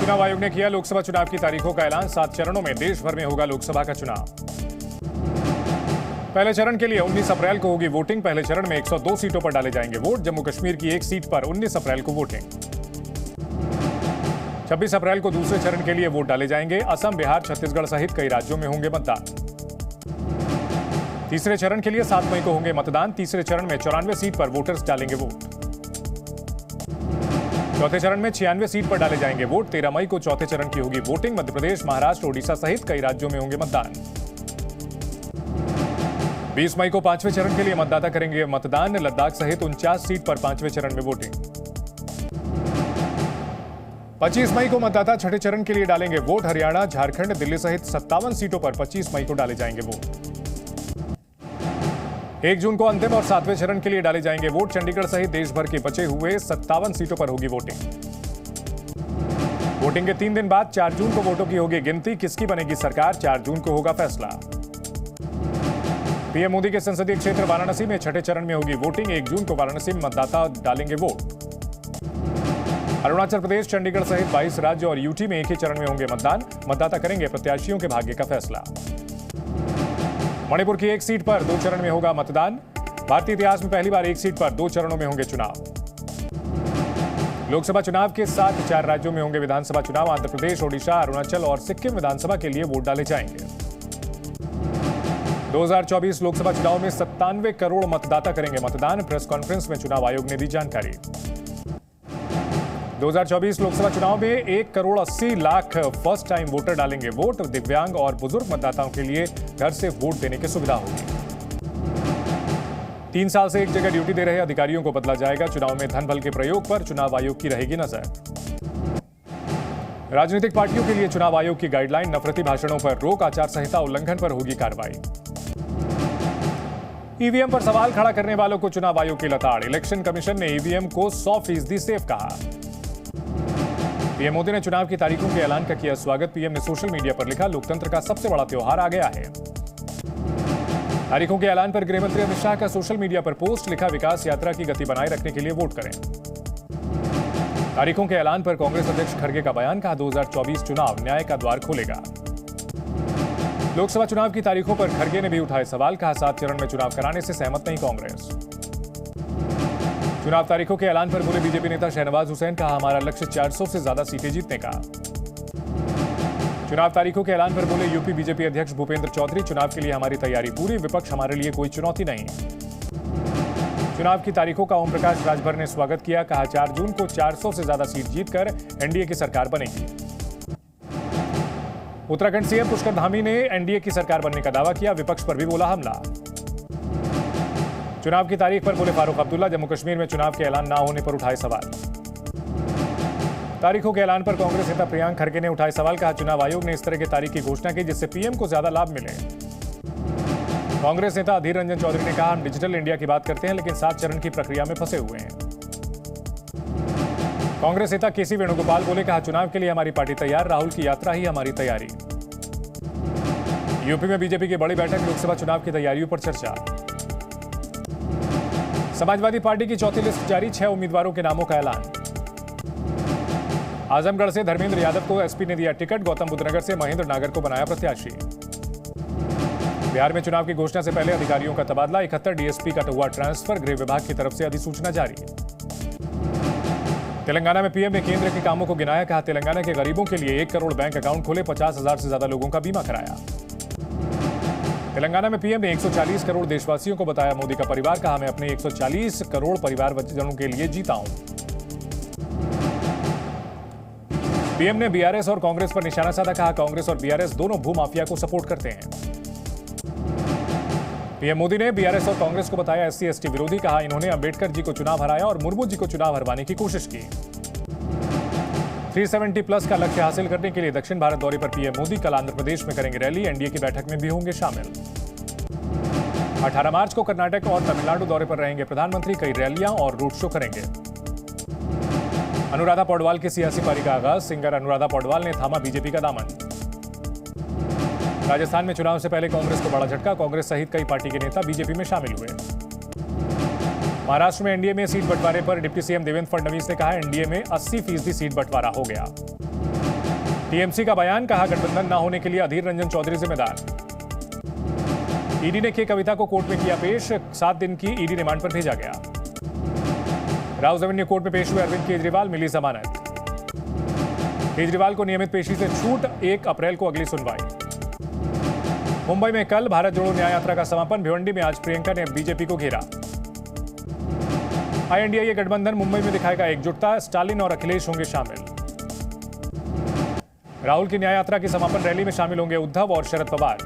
चुनाव आयोग ने किया लोकसभा चुनाव की तारीखों का ऐलान। 7 चरणों में देश भर में होगा लोकसभा का चुनाव। पहले चरण के लिए 19 अप्रैल को होगी वोटिंग। पहले चरण में 102 सीटों पर डाले जाएंगे वोट। जम्मू कश्मीर की एक सीट पर 19 अप्रैल को वोटिंग। 26 अप्रैल को दूसरे चरण के लिए वोट डाले जाएंगे। असम, बिहार, छत्तीसगढ़ सहित कई राज्यों में होंगे मतदान। तीसरे चरण के लिए 7 मई को होंगे मतदान। तीसरे चरण में 94 सीट पर वोटर्स डालेंगे वोट। चौथे चरण में 96 सीट पर डाले जाएंगे वोट। 13 मई को चौथे चरण की होगी वोटिंग। मध्य प्रदेश, महाराष्ट्र, ओडिशा सहित कई राज्यों में होंगे मतदान। 20 मई को 5वें चरण के लिए मतदाता करेंगे मतदान। लद्दाख सहित 49 सीट पर 5वें चरण में वोटिंग। 25 मई को मतदाता छठे चरण के लिए डालेंगे वोट। हरियाणा, झारखंड, दिल्ली सहित 57 सीटों पर 25 मई को डाले जाएंगे वोट। 1 जून को अंतिम और 7वें चरण के लिए डाले जाएंगे वोट। चंडीगढ़ सहित देश भर के बचे हुए 57 सीटों पर होगी वोटिंग। वोटिंग के 3 दिन बाद 4 जून को वोटों की होगी गिनती। किसकी बनेगी सरकार, 4 जून को होगा फैसला। पीएम मोदी के संसदीय क्षेत्र वाराणसी में छठे चरण में होगी वोटिंग। 1 जून को वाराणसी में मतदाता डालेंगे वोट। अरुणाचल प्रदेश, चंडीगढ़ सहित 22 राज्य और यूटी में एक ही चरण में होंगे मतदान। मतदाता करेंगे प्रत्याशियों के भाग्य का फैसला। मणिपुर की एक सीट पर 2 चरण में होगा मतदान। भारतीय इतिहास में पहली बार एक सीट पर 2 चरणों में होंगे चुनाव। लोकसभा चुनाव के साथ 4 राज्यों में होंगे विधानसभा चुनाव। आंध्र प्रदेश, ओडिशा, अरुणाचल और सिक्किम विधानसभा के लिए वोट डाले जाएंगे। 2024 लोकसभा चुनाव में 97 करोड़ मतदाता करेंगे मतदान। प्रेस कॉन्फ्रेंस में चुनाव आयोग ने दी जानकारी। 2024 लोकसभा चुनाव में 1 crore 80 lakh first time voter डालेंगे वोट। दिव्यांग और बुजुर्ग मतदाताओं के लिए घर से वोट देने की सुविधा होगी। 3 साल से एक जगह ड्यूटी दे रहे अधिकारियों को बदला जाएगा। चुनाव में धन बल के प्रयोग पर चुनाव आयोग की रहेगी नजर। राजनीतिक पार्टियों के लिए चुनाव आयोग की गाइडलाइन। नफरती भाषणों पर रोक, आचार संहिता उल्लंघन पर होगी कार्रवाई। ईवीएम पर सवाल खड़ा करने वालों को चुनाव आयोग की लताड़। इलेक्शन कमीशन ने ईवीएम को 100% सेफ कहा। पीएम मोदी ने चुनाव की तारीखों के ऐलान का किया स्वागत। पीएम ने सोशल मीडिया पर लिखा, लोकतंत्र का सबसे बड़ा त्योहार आ गया है। तारीखों के ऐलान पर गृह मंत्री अमित शाह का सोशल मीडिया पर पोस्ट लिखा, विकास यात्रा की गति बनाए रखने के लिए वोट करें। तारीखों के ऐलान पर कांग्रेस अध्यक्ष खड़गे का बयान, कहा 2024 चुनाव न्याय का द्वार खोलेगा। लोकसभा चुनाव की तारीखों पर खड़गे ने भी उठाए सवाल, कहा 7 चरण में चुनाव कराने से सहमत नहीं कांग्रेस। चुनाव तारीखों के ऐलान पर बोले बीजेपी नेता शहनवाज हुसैन, कहा हमारा लक्ष्य 400 से ज्यादा सीटें जीतने का। चुनाव तारीखों के ऐलान पर बोले यूपी बीजेपी अध्यक्ष भूपेंद्र चौधरी, चुनाव के लिए हमारी तैयारी पूरी, विपक्ष हमारे लिए कोई चुनौती नहीं। चुनाव की तारीखों का ओम प्रकाश राजभर ने स्वागत किया, कहा 4 जून को 400 से ज्यादा सीट जीतकर एनडीए की सरकार बनेगी। उत्तराखंड सीएम पुष्कर धामी ने एनडीए की सरकार बनने का दावा किया, विपक्ष पर भी बोला हमला। चुनाव की तारीख पर बोले फारूक अब्दुल्ला, जम्मू कश्मीर में चुनाव के ऐलान न होने पर उठाए सवाल। तारीखों के ऐलान पर कांग्रेस नेता प्रियांक खड़गे ने उठाए सवाल, कहा चुनाव आयोग ने इस तरह की तारीख की घोषणा की जिससे पीएम को ज्यादा लाभ मिले। कांग्रेस नेता अधीर रंजन चौधरी ने कहा, हम डिजिटल इंडिया की बात करते हैं लेकिन 7 चरण की प्रक्रिया में फंसे हुए हैं। कांग्रेस नेता केसी वेणुगोपाल बोले, कहा चुनाव के लिए हमारी पार्टी तैयार, राहुल की यात्रा ही हमारी तैयारी। यूपी में बीजेपी की बड़ी बैठक, लोकसभा चुनाव की तैयारियों पर चर्चा। समाजवादी पार्टी की चौथी लिस्ट जारी, 6 उम्मीदवारों के नामों का ऐलान। आजमगढ़ से धर्मेंद्र यादव को एसपी ने दिया टिकट, गौतम बुद्ध नगर से महेंद्र नागर को बनाया प्रत्याशी। बिहार में चुनाव की घोषणा से पहले अधिकारियों का तबादला, 71 डीएसपी का हुआ ट्रांसफर, गृह विभाग की तरफ से अधिसूचना जारी। तेलंगाना में पीएम ने केंद्र के कामों को गिनाया, कहा तेलंगाना के गरीबों के लिए 1 करोड़ बैंक अकाउंट खोले, 50,000 से ज्यादा लोगों का बीमा कराया। तेलंगाना में पीएम ने 140 करोड़ देशवासियों को बताया मोदी का परिवार, कहा मैं अपने 140 करोड़ परिवारजनों के लिए जीता हूं। पीएम ने बीआरएस और कांग्रेस पर निशाना साधा, कहा कांग्रेस और बीआरएस दोनों भूमाफिया को सपोर्ट करते हैं। पीएम मोदी ने बीआरएस और कांग्रेस को बताया एससी एसटी विरोधी, कहा इन्होंने अंबेडकर जी को चुनाव हराया और मुर्मू जी को चुनाव हरवाने की कोशिश की। 370+ का लक्ष्य हासिल करने के लिए दक्षिण भारत दौरे पर पीएम मोदी कल आंध्र प्रदेश में करेंगे रैली, एनडीए की बैठक में भी होंगे शामिल। 18 मार्च को कर्नाटक और तमिलनाडु दौरे पर रहेंगे प्रधानमंत्री, कई रैलियां और रोड शो करेंगे। अनुराधा पौडवाल की सियासी पारी का आगाज, सिंगर अनुराधा पौडवाल ने थामा बीजेपी का दामन। राजस्थान में चुनाव से पहले कांग्रेस को बड़ा झटका, कांग्रेस सहित कई पार्टी के नेता बीजेपी में शामिल हुए। महाराष्ट्र में एनडीए में सीट बंटवारे पर डिप्टी सीएम देवेंद्र फडणवीस ने कहा एनडीए में 80% सीट बंटवारा हो गया। टीएमसी का बयान, कहा गठबंधन न होने के लिए अधीर रंजन चौधरी जिम्मेदार। ईडी ने के कविता को कोर्ट में किया पेश, 7 दिन की ईडी रिमांड पर भेजा गया। राउज एवेन्यू कोर्ट में पेश हुए अरविंद केजरीवाल, मिली जमानत। केजरीवाल को नियमित पेशी से छूट, 1 अप्रैल को अगली सुनवाई। मुंबई में कल भारत जोड़ो न्याय यात्रा का समापन, भिवंडी में आज प्रियंका ने बीजेपी को घेरा। आईएनडीए गठबंधन मुंबई में दिखाएगा एकजुटता, स्टालिन और अखिलेश होंगे शामिल। राहुल की न्याय यात्रा की समापन रैली में शामिल होंगे उद्धव और शरद पवार।